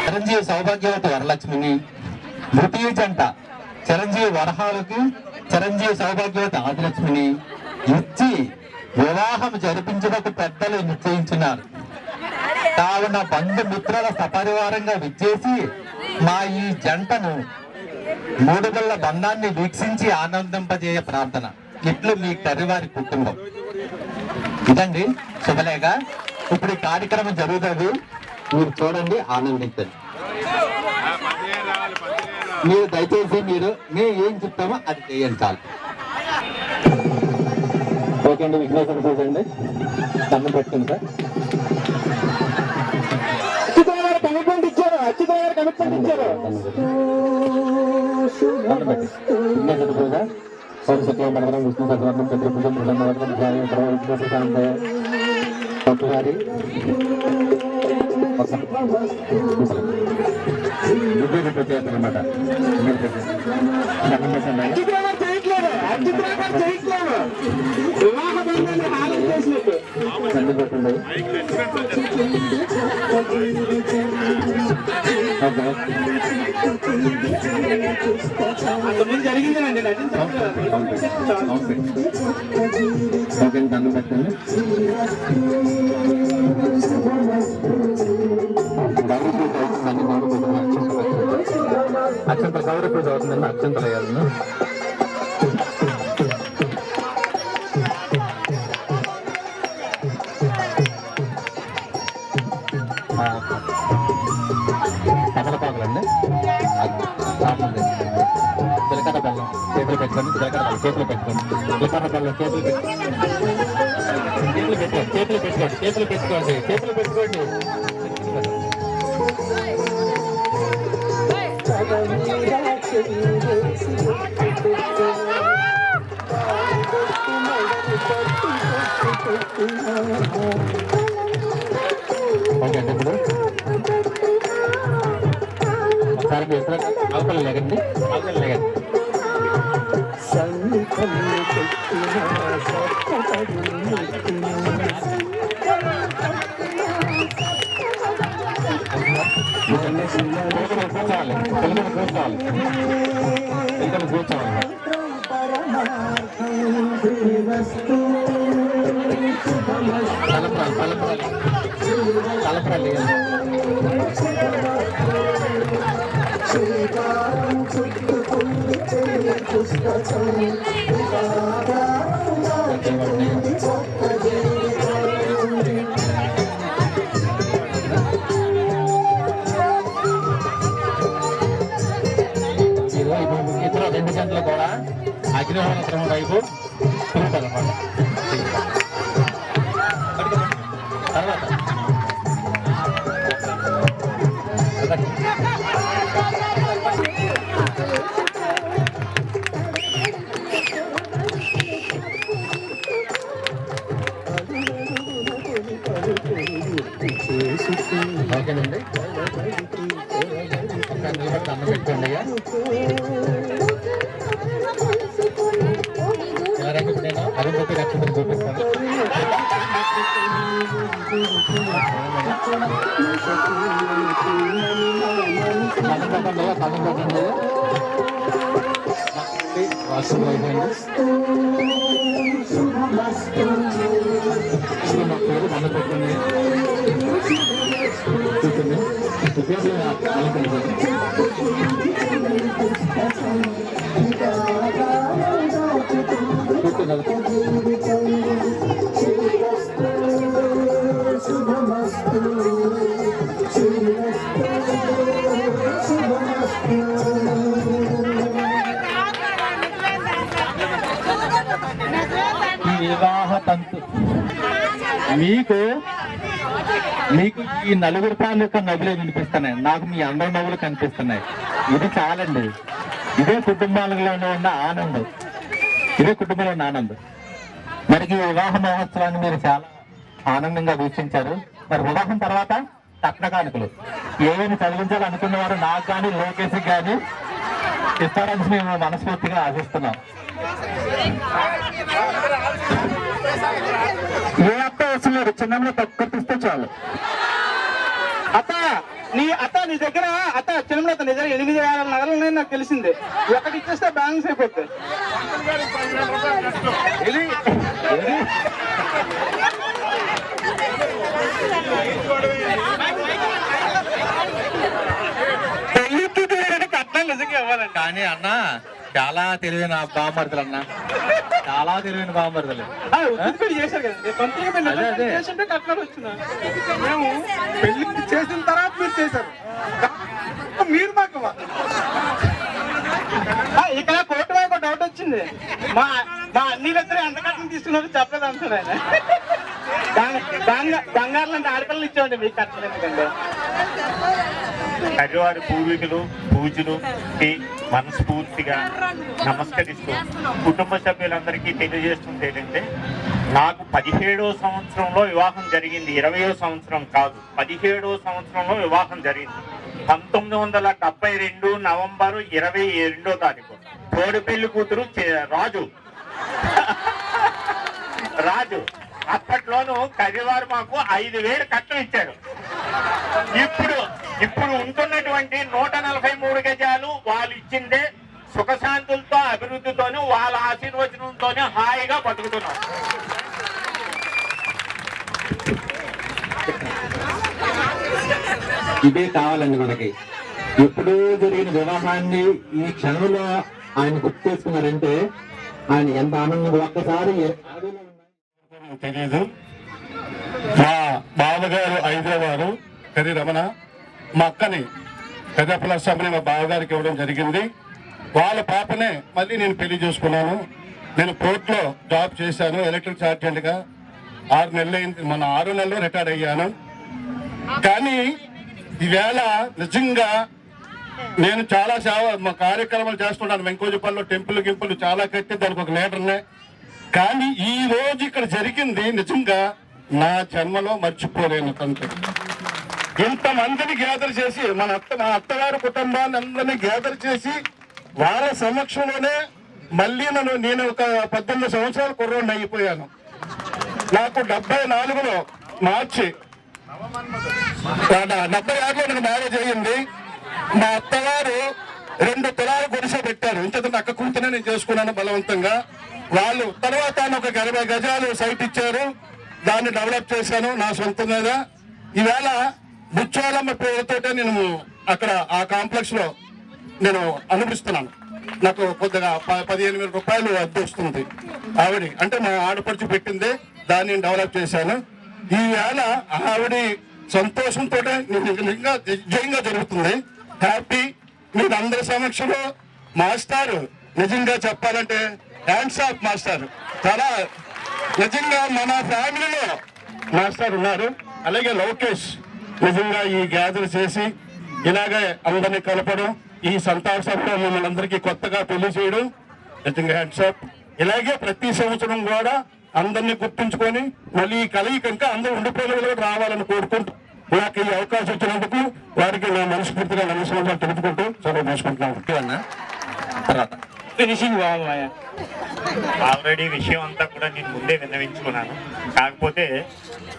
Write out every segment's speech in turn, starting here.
చిరంజీవి సౌభాగ్యవతి వరలక్ష్మిని, ద్వితీయ జంట చిరంజీవి వరహాలకి చిరంజీవి సౌభాగ్యవతి ఆదిలక్ష్మిని ఇచ్చి వివాహం జరిపించడానికి పెద్దలు నిశ్చయించున్నారు. కావున బంధుమిత్రుల సపరివారంగా విచ్చేసి మా ఈ జంటను మూడుగల్ల బంధాన్ని వీక్షించి ఆనందింపజేయ ప్రార్థన. ఇట్లు మీ కర్రివారి కుటుంబం. ఇదండి శుభలేఖ. ఇప్పుడు ఈ కార్యక్రమం జరుగుతుంది, మీరు చూడండి, ఆనందించండి. మీరు దయచేసి మేము ఏం చెప్తామో అది చేయండి చాలు. ఓకే అండి, విఘ్నేశ్వర చూడండి, దండం పెట్టుకుంది సార్. కమిట్మెంట్ ఇచ్చారు, కమిట్మెంట్ ఇచ్చారు. విఘ్నేశ్వర పూజ సౌశక్యం పడవరం విష్ణు సత్వర్ణం చంద్రభుజం పట్టుగారి అనమాట. జరిగిందండి దండం పెట్టండి. అక్షంతల సౌర పూజ అవుతుందండి. అక్షంతలు వేయాలను తమలపాకులండి. జీలకర్ర బెల్లం చేతులు పెట్టుకోండి. జీలకర్ర బెల్లం చేతులు పెట్టుకోండి. జీలకర్ర బెల్లం చేతులు పెట్టుకోండి. ఓకే అండి, ఇప్పుడు ఒకసారి అవతల లేకండి, అవతల లేకండి. కూర్చోవాలి, పిల్లలు కూర్చోవాలి, పిల్లలు కూర్చోవాలి. తలపరాలి ఇతర 2 గంటలు కూడా అగ్నిహోత్రం వైపు తిరుగుతారన్నమాట. తర్వాత ఓకేనండి, ఒక నిలబడి అన్నం పెట్టుకోండి. నేను అరుంధతి నక్షత్రం చూపిస్తాను. వాస్తవం అయిపోయింది. నా పేరు మన పెట్టుకుని కూర్చుంది. కూర్చున్నారు. మీకు మీకు ఈ నలుగురు తాలూకా నవ్వులే వినిపిస్తున్నాయి, నాకు మీ అందరి నవ్వులు కనిపిస్తున్నాయి. ఇది చాలండి. ఇదే కుటుంబాలలో ఉన్న ఆనందం, ఇదే కుటుంబంలో ఉన్న ఆనందం. మరి ఈ వివాహ మహోత్సవాన్ని మీరు చాలా ఆనందంగా వీక్షించారు. మరి వివాహం తర్వాత కట్న కానుకలు ఏమేమి చదివించాలనుకున్న వారు నాకు కానీ లోకేష్కి కానీ ఇస్తారని మేము మనస్ఫూర్తిగా ఆశిస్తున్నాం. ఏ అత్త అవసరం లేదు, చిన్నంలో తక్కువ చాలు. అత్త నీ దగ్గర చిన్నప్పుడు నీ దగ్గర 8,000 నగలు ఉన్నాయని నాకు తెలిసింది. ఒకటి ఇచ్చేస్తే బ్యాలెన్స్ అయిపోద్ది. కట్నం నిజంగా ఇవ్వాలండి. కానీ అన్న చాలా తెలివైన బామ్మర్దులు అన్న, చాలా తెలివైన బామ్మర్దులు. చేశారు కదండి, పంతులు పెళ్లి చేస్తుంటే కట్నాలు వచ్చిన మేము పెళ్లి చేసిన తర్వాత మీరు చేశారు. మీరు మాకు ఇక్కడ కోర్టు వైపు డౌట్ వచ్చింది. మా అన్నిద్దరు ఎంత కట్నం తీసుకున్నారో చెప్పలేదు అంటారు ఆయన. బంగారు లాంటి ఆడపిల్లలు ఇచ్చామండి మీకు కట్నం ఎందుకండి. కరివారి పూర్వీకులు పూజలుకి మనస్ఫూర్తిగా నమస్కరిస్తూ కుటుంబ సభ్యులందరికీ తెలియజేస్తుంది ఏంటంటే, నాకు 17వ సంవత్సరంలో వివాహం జరిగింది. 20వ సంవత్సరం కాదు, 17వ సంవత్సరంలో వివాహం జరిగింది. 1972 నవంబరు 22వ తారీఖు. తోడు పెళ్లి కూతురు రాజు. అప్పట్లోనూ కరివారు మాకు 5,000 కట్నం ఇచ్చారు. ఇప్పుడు ఉంటున్నటువంటి 143 గజాలు వాళ్ళు ఇచ్చిందే సుఖశాంతులతో, అభివృద్ధితోనూ, వాళ్ళ ఆశీర్వచనంతోనే హాయిగా బతుకుతున్నాం. ఇదే కావాలండి మనకి. ఎప్పుడూ జరిగిన వివాహాన్ని ఈ క్షణంలో ఆయన గుర్తు చేసుకున్నారంటే ఆయన ఎంత ఆనందంగా ఒక్కసారి తెలియదు. మా బావగారు హైదరాబాదు కరి రమణ, మా అక్కని పెద్దపలస్వామిని మా బావగారికి ఇవ్వడం జరిగింది. వాళ్ళ పాపనే మళ్ళీ నేను పెళ్లి చేసుకున్నాను. నేను పోర్ట్లో జాబ్ చేశాను ఎలక్ట్రిక్ సార్జెంట్గా. 6 నెలలు అయింది, మన 6 నెలల్లో రిటైర్ అయ్యాను. కానీ ఈవేళ నిజంగా నేను చాలా మా కార్యక్రమాలు చేస్తున్నాను. వెంకోజపల్లిలో టెంపుల్ గింపులు చాలా కట్టి దానికి ఒక లీడర్నే. కానీ ఈ రోజు ఇక్కడ జరిగింది నిజంగా నా జన్మలో మర్చిపోలేను. తండ్రి ఇంతమందిని గ్యాదర్ చేసి మా అత్తగారి కుటుంబాన్ని అందరినీ గ్యాదర్ చేసి వాళ్ళ సమక్షంలోనే మళ్ళీ నేను ఒక 18 సంవత్సరాల కుర్రోడిని అయిపోయాను. నాకు 74లో మార్చి 76లో నాకు మ్యారేజ్ అయ్యింది. మా అత్తగారు 2 తులాల గుడిసె పెట్టారు. ఇంతకు అక్క కూతునే నేను చేసుకున్నాను బలవంతంగా. వాళ్ళు తర్వాత ఒక 80 గజాలు సైట్ ఇచ్చారు, దాన్ని డెవలప్ చేశాను నా సొంత మీద. ఈవేళ బుచ్చోలమ్మ పేరుతోటే నేను అక్కడ ఆ కాంప్లెక్స్ లో నేను అనుభవిస్తున్నాను. నాకు కొద్దిగా 15,000 రూపాయలు అద్దె వస్తుంది. ఆవిడ అంటే మా ఆడపడుచు పెట్టింది, దాన్ని డెవలప్ చేశాను. ఈవేళ ఆవిడ సంతోషంతో నిజంగా జయంగా జరుగుతుంది. హ్యాపీ. మీరు అందరి సమక్షంలో మాస్టారు నిజంగా చెప్పాలంటే హ్యాండ్స్ ఆఫ్ మాస్టర్. చాలా నిజంగా మన ఫ్యామిలీలో మాస్టర్ ఉన్నారు. అలాగే లోకేష్ నిజంగా ఈ గ్యాదర్ చేసి ఇలాగే అందరినీ కలపడం, ఈ సంతాప సభలో మిమ్మల్ని అందరికీ కొత్తగా పెళ్లి చేయడం నిజంగా హ్యాండ్స్ ఆఫ్. ఇలాగే ప్రతి సంవత్సరం కూడా అందరినీ గుర్తుంచుకొని మళ్ళీ ఈ కలయిక ఇంకా అందరూ ఉండిపోయిన రావాలని కోరుకుంటూ నాకు ఈ అవకాశం ఇచ్చినందుకు వారికి నేను మనస్ఫూర్తిగా నమస్కారాలు తెలుపుకుంటూ సెలవు తీసుకుంటున్నాను. తర్వాత ఫినిషింగ్ ఆల్రెడీ విషయం అంతా కూడా నేను ముందే విన్నవించుకున్నాను. కాకపోతే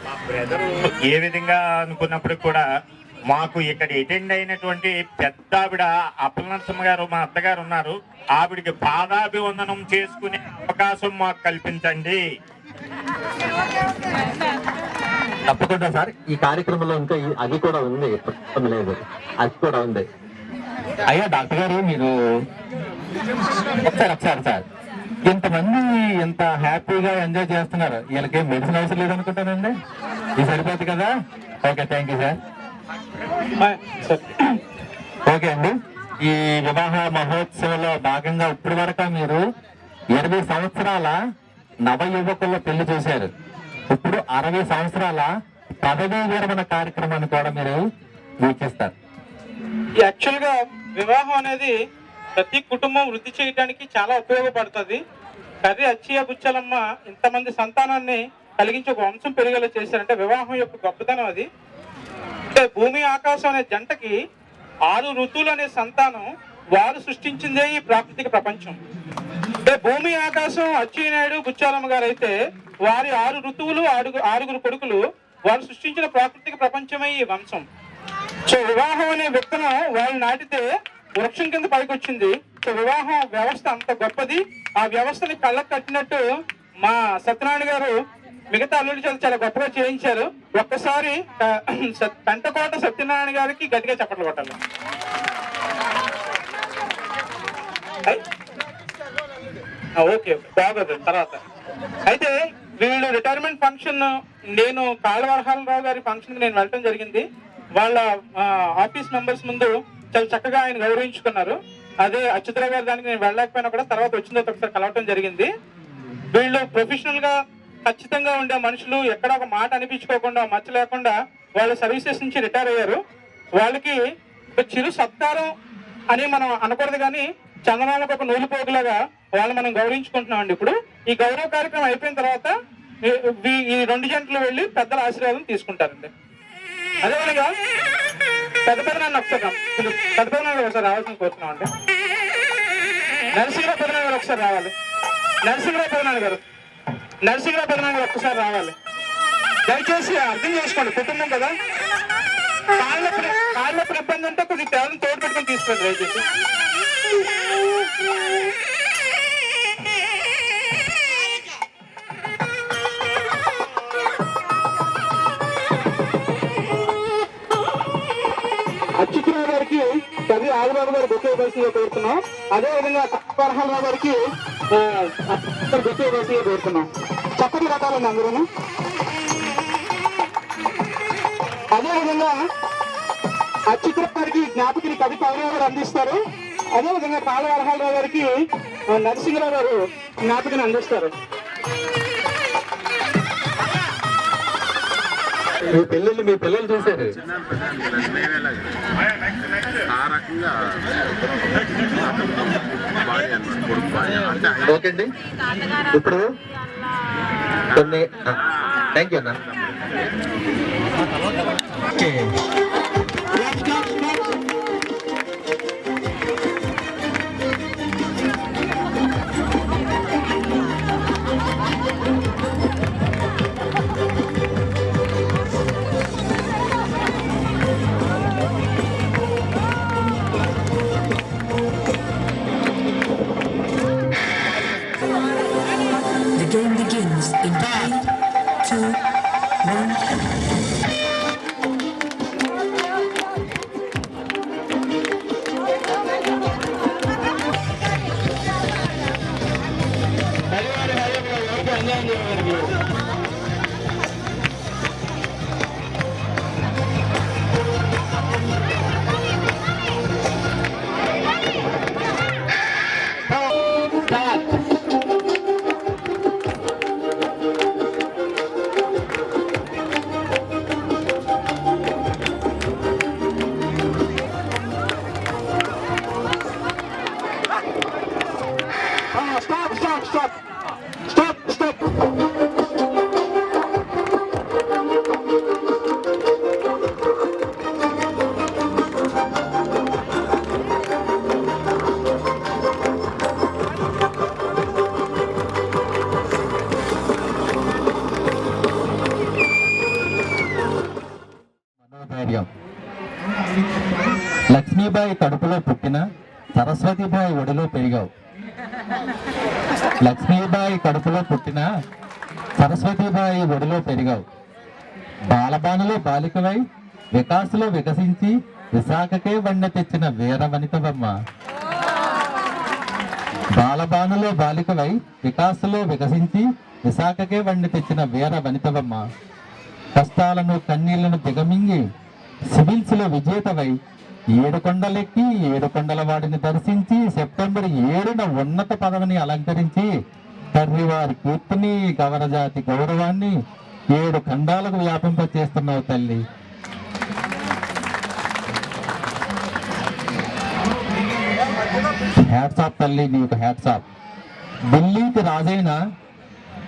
మా బ్రదర్ ఏ విధంగా అనుకున్నప్పుడు కూడా మాకు ఇక్కడ అటెండ్ అయినటువంటి పెద్ద ఆవిడ అప్పలనరసింహ గారు, మా అత్తగారు ఉన్నారు. ఆవిడికి పాదాభివందనం చేసుకునే అవకాశం మాకు కల్పించండి. తప్పకుండా సార్. ఈ కార్యక్రమంలో ఇంకా అది కూడా ఉంది, లేదు అది కూడా ఉంది. అయ్యా డాక్టర్ గారు, మీరు ఒకసారి సార్, ఇంతమంది ఇంత హ్యాపీగా ఎంజాయ్ చేస్తున్నారు, వీళ్ళకి మెడిసిన్ అవసరం లేదనుకుంటానండి. ఇది సరిపోతుంది కదా. Okay, thank you sir. Okay అండి. ఈ వివాహ మహోత్సవంలో భాగంగా ఇప్పటి వరకు మీరు 20 సంవత్సరాల నవ యువకుల్లో పెళ్లి చేశారు. ఇప్పుడు 60 సంవత్సరాల పదవీ విరమణ కార్యక్రమాన్ని కూడా మీరు వీక్షిస్తారు. యాక్చువల్ గా వివాహం అనేది ప్రతి కుటుంబం వృద్ధి చేయడానికి చాలా ఉపయోగపడుతుంది. కర్రీ అచ్చయ్య బుచ్చలమ్మ ఇంతమంది సంతానాన్ని కలిగించి ఒక వంశం పెరిగేలా చేశారంటే వివాహం యొక్క గొప్పతనం అది. అంటే భూమి ఆకాశం అనే జంటకి 6 ఋతువులు అనే సంతానం వారు సృష్టించిందే ఈ ప్రాకృతిక ప్రపంచం. అంటే భూమి ఆకాశం అచ్చయ్య నాయుడు బుచ్చాలమ్మ గారు అయితే వారి 6 ఋతువులు 6 కొడుకులు వారు సృష్టించిన ప్రాకృతిక ప్రపంచమే ఈ వంశం. సో వివాహం అనే విత్తనం వాళ్ళు నాటితే వృక్షం కింద పైకి వచ్చింది. సో వివాహం వ్యవస్థ అంత గొప్పది. ఆ వ్యవస్థని కళ్ళకు కట్టినట్టు మా సత్యనారాయణ గారు మిగతా అల్లుడి చేత చాలా గొప్పగా చేయించారు. ఒక్కసారి పెంటకోట సత్యనారాయణ గారికి గట్టిగా చప్పట్లు కొట్టాలి. ఓకే బాగోదు తర్వాత. అయితే వీళ్ళు రిటైర్మెంట్ ఫంక్షన్ నేను కాళ్ళవరహాలరావు గారి ఫంక్షన్ కి నేను వెళ్ళడం జరిగింది. వాళ్ళ ఆఫీస్ మెంబర్స్ ముందు చాలా చక్కగా ఆయన గౌరవించుకున్నారు. అదే అచ్యుతరావు గారి దానికి నేను వెళ్ళలేకపోయినా కూడా తర్వాత వచ్చిన ఒకసారి కలవటం జరిగింది. వీళ్ళు ప్రొఫెషనల్ గా ఖచ్చితంగా ఉండే మనుషులు, ఎక్కడ ఒక మాట అనిపించుకోకుండా మచ్చ లేకుండా వాళ్ళ సర్వీసెస్ నుంచి రిటైర్ అయ్యారు. వాళ్ళకి ఒక చిరు సత్కారం అని మనం అనకూడదు కానీ చందనాలకు ఒక నూలు పోగులాగా వాళ్ళు మనం గౌరవించుకుంటున్నాం అండి. ఇప్పుడు ఈ గౌరవ కార్యక్రమం అయిపోయిన తర్వాత ఈ 2 జంటలు వెళ్ళి పెద్దల ఆశీర్వాదం తీసుకుంటారండి. అదేవిధంగా పెద్ద పెద్దనాన్ని ఒకసారి పెద్ద పెద్దనాన్ని ఒకసారి రావాల్సిన కోరుతున్నాం అండి. నరసింహరావు పెద్దనాన్న గారు ఒకసారి రావాలి. నరసింహరావు పెద్దనాన్న గారు ఒక్కసారి రావాలి. దయచేసి అర్థం చేసుకోండి, కుటుంబం కదా. కాళ్ళప్పుడు ఇబ్బంది ఉంటే కొద్దిగా తేలను తోడు పెట్టుకుని తీసుకోండి దయచేసి. అచ్యుతరావు గారికి కర్రీ ఆదిబాబు గారు గొప్ప పరిస్థితిగా కోరుతున్నాం. అదేవిధంగా వరహాలరావు గారికి గొప్ప పరిస్థితిగా కోరుతున్నాం. చక్కటి రకాలండి అందరూ. అదేవిధంగా అచ్యుతరావు గారికి జ్ఞాపకిని కవి పౌరరావు గారు అందిస్తారు. అదేవిధంగా కాళ్ళ వరహాలరావు గారికి నరసింహరావు గారు జ్ఞాపకిని అందిస్తారు. మీ పిల్లలు చూశారు. ఓకే అండి, ఇప్పుడు కొన్ని థ్యాంక్ యూ అన్న. Okay in 3, 2, 1. లక్ష్మీబాయి కడుపులో పుట్టిన సరస్వతీబాయి ఒడిలో పెరిగావు. లక్ష్మీబాయి కడుపులో పుట్టిన సరస్వతీబాయి ఒడిలో పెరిగావు. బాలబానులో బాలికవై వికాసులో వికసించి విశాఖకే వన్నె తెచ్చిన వీర వనితవమ్మ. బాలబానులో బాలికవై వికాసులో వికసించి విశాఖకే వన్నె తెచ్చిన వీర వనితవమ్మ. కష్టాలను కన్నీళ్లను దిగమింగి సివిల్స్ లో విజేతవై 7 కొండలెక్కి 7 కొండల వాడిని దర్శించి సెప్టెంబర్ 7న ఉన్నత పదవిని అలంకరించి కర్రివారి కీర్తిని గవరజాతి గౌరవాన్ని 7 ఖండాలకు వ్యాపింప చేస్తున్నావు తల్లి. హ్యాట్స్ ఆఫ్ తల్లి, నీకు హ్యాట్స్ ఆఫ్. ఢిల్లీకి రాజైన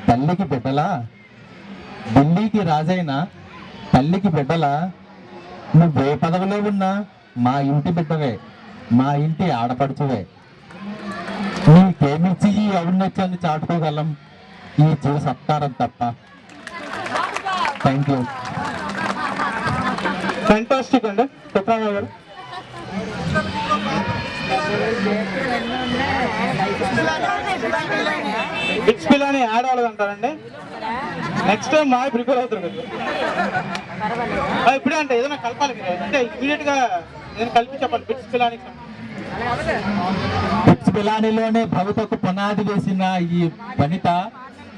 తల్లికి బిడ్డలా, ఢిల్లీకి రాజైన తల్లికి బిడ్డలా, నువ్వే పదవిలో ఉన్నా మా ఇంటి బిడ్డవే, మా ఇంటి ఆడపడుచువే. నీకేమిచ్చి ఈ ఔన్నత్యాన్ని చాటుకోగలం? ఈ చిరు సత్కారం తప్ప. Thank you. ఫెంటాస్టిక్ అండి సత్యనారాయణ గారు. బిట్స్ పిల్లని యాడ్ అవ్వలేదు అంటారండి. నెక్స్ట్ టైం మా ప్రిపేర్ అవుతారు కదా ఇప్పుడే. అంటే ఏదైనా కలపాలి మీరు, అంటే ఇమీడియట్ గా నేను కలిపి చెప్పాలి. బిట్స్ పిల్లానికి బిట్స్ పిలానిలోనే భవితకు పునాది వేసిన ఈ వనిత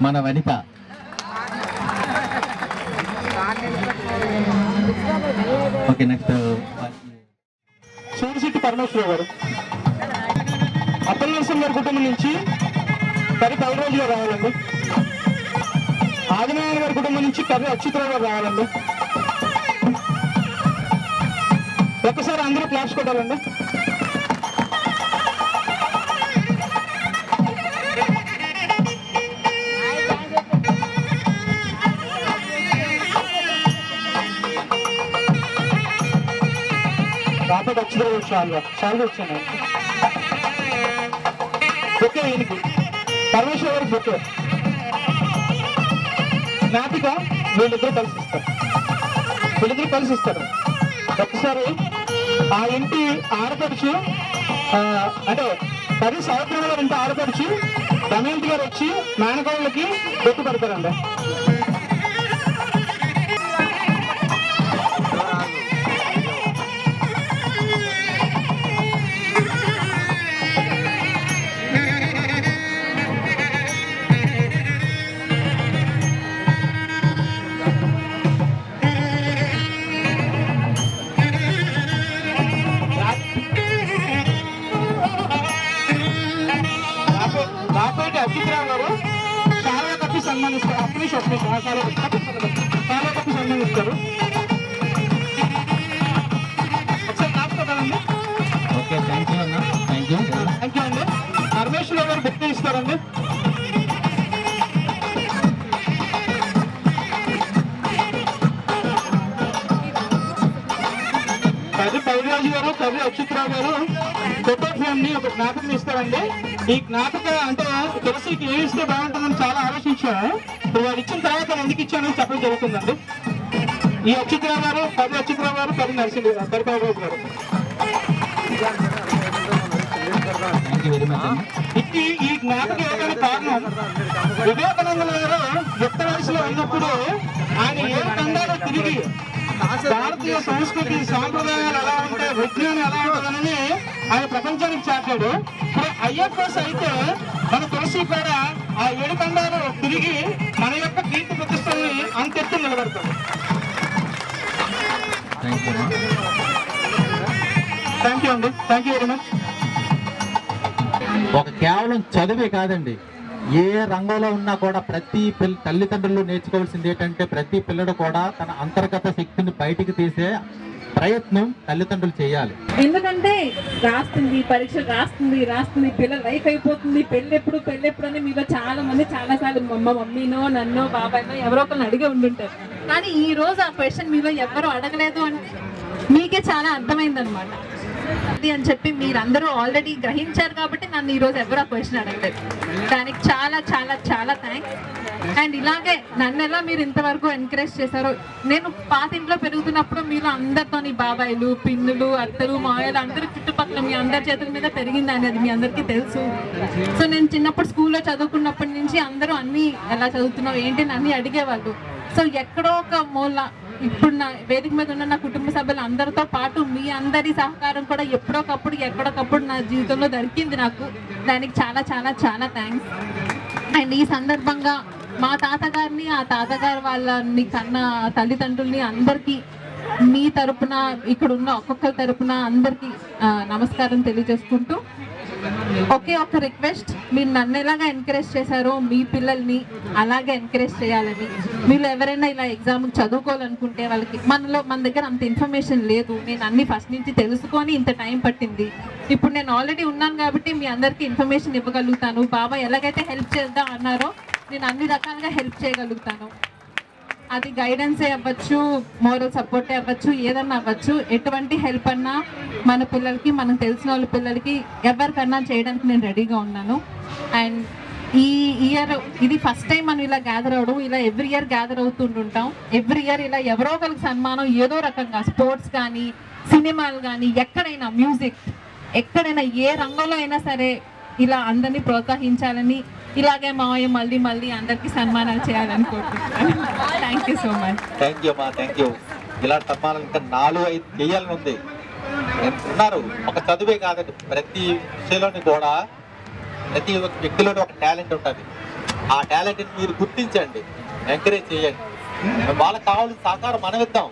మన వనిత. ఓకే, నెక్స్ట్ సూర్యశెట్టి పరమేశ్వరరావు గారు. అప్పల్ నరసింహ గారి కుటుంబం నుంచి కర్రీ కవిరాజు గారు రావాలండి. ఆదినారాయణ గారి కుటుంబం నుంచి కర్రీ అచ్యుతరావు గారు రావాలండి. ఒక్కసారి అందరూ క్లాప్స్ కొట్టాలండి. రాపటి అచ్యుతరావు చాలా వచ్చాను. ఓకే, ఈయనకి పరమేశ్వర గారికి ఓకే. జ్ఞాపిక వీళ్ళిద్దరూ కలిసి ఇస్తారు. ఒకసారి ఆ ఇంటి ఆడపడుచు, అంటే కర్రీ సావిత్రి గారు ఇంటి ఆడపడుచు దమయంతి గారు వచ్చి మేనకోళ్ళకి బొట్టు పెడతారండి. రాపేటి అచ్యుతరావు గారు చాలా కప్పి సన్మానిస్తారు. చాలా కప్పి సన్మానిస్తారు. ఒకసారి కాపుకోవాలండి. ఓకే, థ్యాంక్ యూ అన్న. థ్యాంక్ యూ అండి. పరమేశ్వరరావు గారు బుక్ ఇస్తారండి. కర్రీ పైరాజు గారు, కర్రీ అచ్యుతరావు గారు ఫోటో ఫ్రేమ్ ని ఒక జ్ఞాపకం ఇస్తారండి. ఈ జ్ఞాపక అంటే తులసికి ఏమి ఇస్తే బాగుంటుందని చాలా ఆలోచించాను. ఇప్పుడు వాడు ఇచ్చిన తర్వాత నేను ఎందుకు ఇచ్చానని చెప్పడం జరుగుతుందండి. ఈ అచ్యుతరావు గారు, కర్రీ అచ్యుతరావు గారు, కర్రీ నరసింహ కరిపాబాబు గారు. ఈ జ్ఞాపకం ఏదైనా కారణం, వివేకానంద గారు యుక్త వయసులో ఉన్నప్పుడు ఆయన ఏ ఖండాలు తిరిగి భారతీయ సంస్కృతి సాంప్రదాయాలు ఎలా ఉంటాయి, విజ్ఞానం ఎలా ఉంటుందని ఆయన ప్రపంచానికి చాటాడు. ఇప్పుడు ఐఎఫ్ఎస్ అయితే మన తులసి కూడా ఆ 7 ఖండాలు తిరిగి మన యొక్క కీర్తి ప్రతిష్టల్ని అంతెత్తు నిలబెడతాడు. థ్యాంక్ యూ అండి. Thank you very much. ఒక కేవలం చదివే కాదండి, ఏ రంగంలో ఉన్నా కూడా ప్రతి తల్లిదండ్రులు నేర్చుకోవాల్సింది ఏంటంటే ప్రతి పిల్లడు కూడా తన అంతర్గత శక్తిని బయటికి తీసే ప్రయత్నం తల్లిదండ్రులు చేయాలి. ఎందుకంటే పరీక్షలు రాస్తుంది పిల్లల లైఫ్ అయిపోతుంది, పెళ్ళెప్పుడు అని మీలో చాలా మంది చాలా సార్లు మమ్మీనో నన్నో బాబాయ్నో ఎవరో ఒకరిని అడిగే ఉండుంటారు. కానీ ఈ రోజు ఆ క్వశ్చన్ మీలో ఎవరు అడగలేదు అంటే మీకే చాలా అర్థమైందనమాట అని చెప్పి మీరందరూ ఆల్రెడీ గ్రహించారు కాబట్టి నన్ను ఈరోజు ఎవరు ఆ క్వశ్చన్ అడగలేదు. దానికి చాలా చాలా చాలా థ్యాంక్స్. అండ్ ఇలాగే నన్ను ఎలా మీరు ఇంతవరకు ఎంకరేజ్ చేశారో, నేను పాత ఇంట్లో పెరుగుతున్నప్పుడు మీరు అందరితో బాబాయిలు, పిన్నులు, అత్తలు, మాయలు అందరూ చుట్టుపక్కల మీ అందరి చేతుల మీద పెరిగింది అనేది మీ అందరికీ తెలుసు. సో నేను చిన్నప్పుడు స్కూల్లో చదువుకున్నప్పటి నుంచి అందరూ అన్నీ ఎలా చదువుతున్నావు ఏంటి అని అన్నీ అడిగేవాళ్ళు. సో ఎక్కడో ఒక మూల ఇప్పుడు నా వేదిక మీద ఉన్న నా కుటుంబ సభ్యులు అందరితో పాటు మీ అందరి సహకారం కూడా ఎక్కడొకప్పుడు నా జీవితంలో దొరికింది నాకు. దానికి చాలా చాలా చాలా థ్యాంక్స్. అండ్ ఈ సందర్భంగా మా తాతగారిని, ఆ తాతగారు వాళ్ళని కన్న తల్లిదండ్రుల్ని అందరికీ మీ తరపున, ఇక్కడ ఉన్న ఒక్కొక్కరి తరపున అందరికీ నమస్కారం తెలియజేసుకుంటూ ఒకే ఒక రిక్వెస్ట్, మీరు నన్ను ఎలాగా ఎంకరేజ్ చేశారో మీ పిల్లల్ని అలాగే ఎంకరేజ్ చేయాలని. మీరు ఎవరైనా ఇలా ఎగ్జామ్ చదువుకోవాలనుకుంటే వాళ్ళకి మన దగ్గర అంత ఇన్ఫర్మేషన్ లేదు, నేను అన్ని ఫస్ట్ నుంచి తెలుసుకొని ఇంత టైం పట్టింది, ఇప్పుడు నేను ఆల్రెడీ ఉన్నాను కాబట్టి మీ అందరికీ ఇన్ఫర్మేషన్ ఇవ్వగలుగుతాను. బాబా ఎలాగైతే హెల్ప్ చేద్దాం అన్నారో నేను అన్ని రకాలుగా హెల్ప్ చేయగలుగుతాను. అది గైడెన్సే అవ్వచ్చు, మోరల్ సపోర్టే అవ్వచ్చు, ఏదన్నా అవ్వచ్చు. ఎటువంటి హెల్ప్ అన్నా మన పిల్లలకి, మనకు తెలిసిన వాళ్ళ పిల్లలకి ఎవరికన్నా చేయడానికి నేను రెడీగా ఉన్నాను. అండ్ ఈ ఇయర్ ఇది ఫస్ట్ టైం మనం ఇలా గ్యాదర్ అవడం, ఇలా ఎవ్రీ ఇయర్ గ్యాదర్ అవుతుంటుంటాం. ఎవ్రీ ఇయర్ ఇలా ఎవరో ఒకరికి సన్మానం ఏదో రకంగా, స్పోర్ట్స్ కానీ, సినిమాలు కానీ, ఎక్కడైనా మ్యూజిక్, ఎక్కడైనా ఏ రంగంలో అయినా సరే ఇలా అందరినీ ప్రోత్సహించాలని, ఇలాగే మావయ్య మళ్ళీ మళ్ళీ అందరికీ సన్మానాలు చేయాలని కోరుకుంటున్నాను. Thank you so much. Thank you అమ్మా, థ్యాంక్ యూ. ఇలాంటి సన్మానాలు ఇంకా 4-5 చేయాలని ఉంది. ఉన్నారు, ఒక చదువే కాదండి, ప్రతి విషయంలోని కూడా ప్రతి ఒక్క వ్యక్తిలోని ఒక టాలెంట్ ఉంటుంది. ఆ టాలెంట్ని మీరు గుర్తించండి, ఎంకరేజ్ చేయండి. వాళ్ళకి కావాల్సిన సహకారం మనం ఇద్దాం.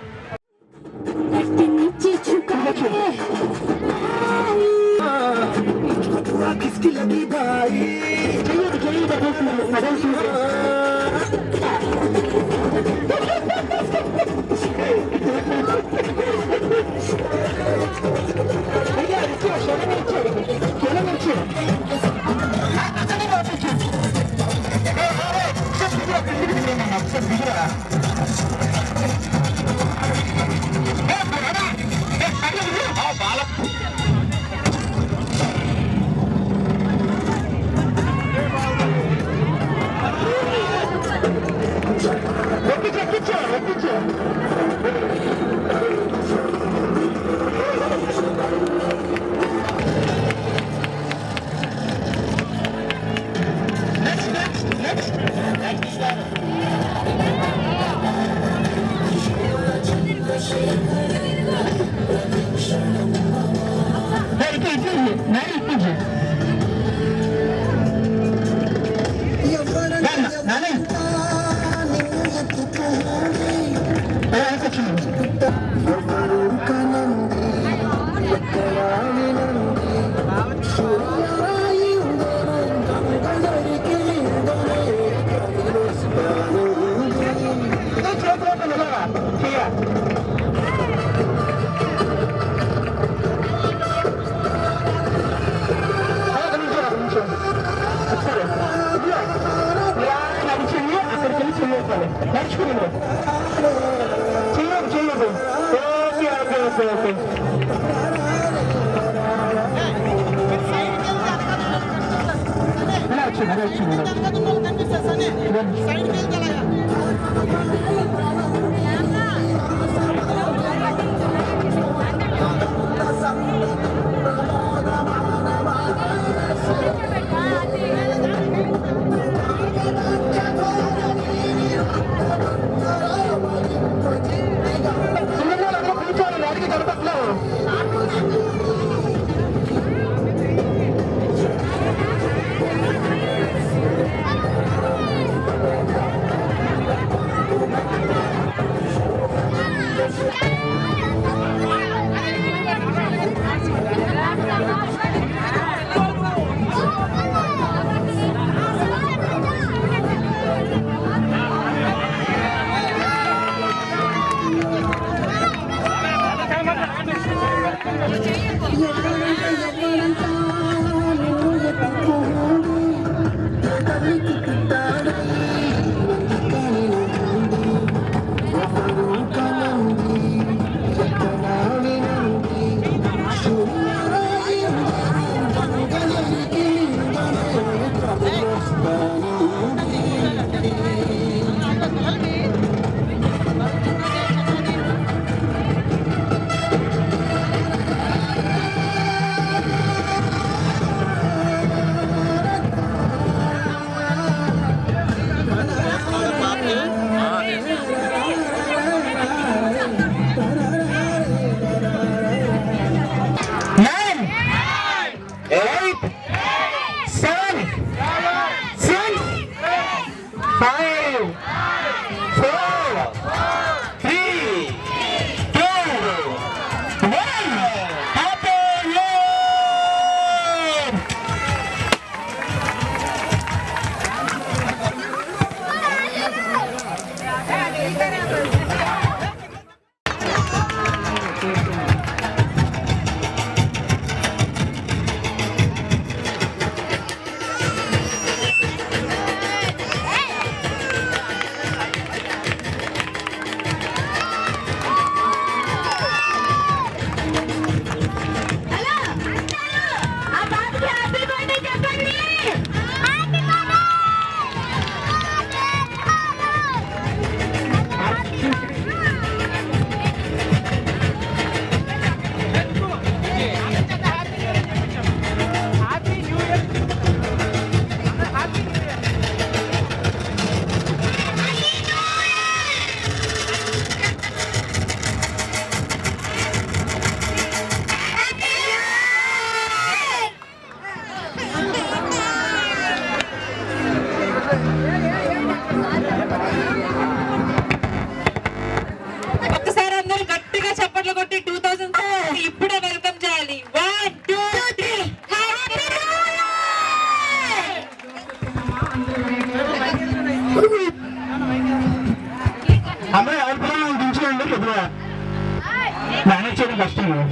మేనేజ్ చేయడం కష్టం మేడం.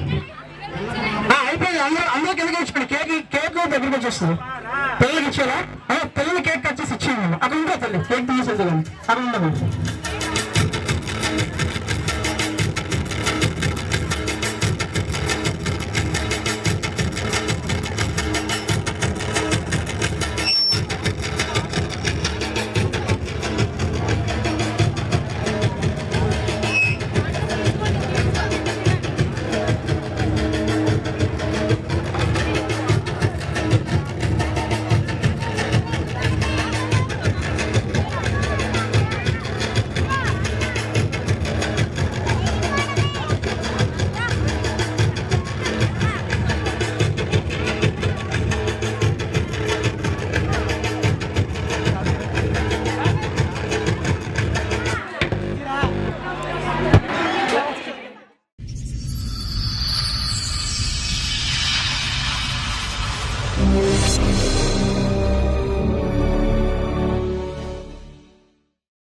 అయిపోయింది, అందరూ కిందకి ఇచ్చుకోండి. కేక్ దగ్గరికి వచ్చేస్తుంది. పిల్లలకి ఇచ్చేలా పిల్లలు కేక్ కట్ చేసి ఇచ్చేయండి. అక్కడ ఉంటే తల్లి కేక్ తీసుకెళ్తాను, అక్కడ ఉండదు.